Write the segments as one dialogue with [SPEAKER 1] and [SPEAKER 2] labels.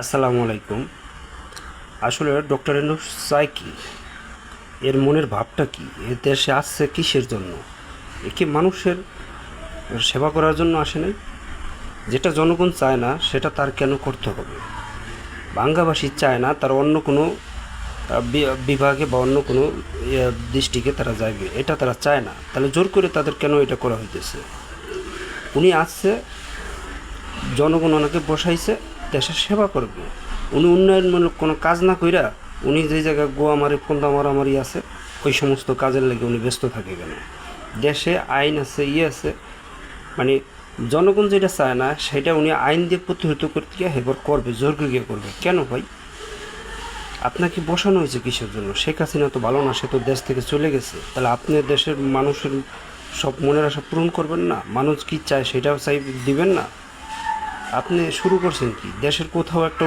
[SPEAKER 1] আসসালামু আলাইকুম। আসলে ডক্টর ইউনূস চায় কি? এর মনের ভাবটা কি? এ দেশে আসছে কিসের জন্য? এ কি মানুষের সেবা করার জন্য আসে নাই? যেটা জনগণ চায় না সেটা তার কেন করতে হবে? বাংলাভাষী চায় না তার অন্য কোনো বিভাগে বা অন্য কোনো ডিস্ট্রিক্টে তারা যাবে, এটা তারা চায় না। তাহলে জোর করে তাদের কেন এটা করা হইতেছে? উনি আসছে, জনগণ ওনাকে বসাইছে, দেশের সেবা করবে। উনি উন্নয়নমূলক কোনো কাজ না কইরা উনি যে জায়গায় গোয়া মারি ফোন্দা মারামারি আছে ওই সমস্ত কাজের লেগে উনি ব্যস্ত থাকে কেন? দেশে আইন আছে, আছে, মানে জনগণ যেটা চায় না সেটা উনি আইন দিয়ে প্রতিহত করতে গিয়ে এবার করবে, জোর গিয়ে করবে। কেন ভাই? আপনাকে বসানো হয়েছে কিসের জন্য? শেখ হাসিনা তো ভালো না, সে তো দেশ থেকে চলে গেছে। তাহলে আপনি দেশের মানুষের সব মনের আশা পূরণ করবেন না? মানুষ কি চায় সেটাও দিবেন না? আপনি শুরু করছেন কি? দেশের কোথাও একটা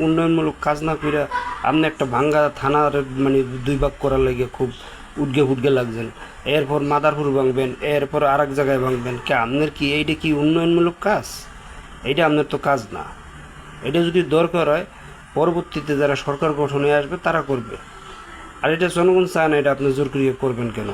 [SPEAKER 1] উন্নয়নমূলক কাজ না কইরা আপনি একটা ভাঙ্গা থানার মানে দুই ভাগ করার লাগে খুব উঠগে লাগছেন। এরপর মাদারপুর ভাঙবেন, এরপর আর এক জায়গায় ভাঙবেন। কে আপনার কি এইটা কি উন্নয়নমূলক কাজ? এইটা আপনার তো কাজ না। এটা যদি দরকার হয় পরবর্তীতে যারা সরকার গঠনে আসবে তারা করবে। আর এটা জনগণ চায় না, এটা আপনি জোর করিয়ে করবেন কেন?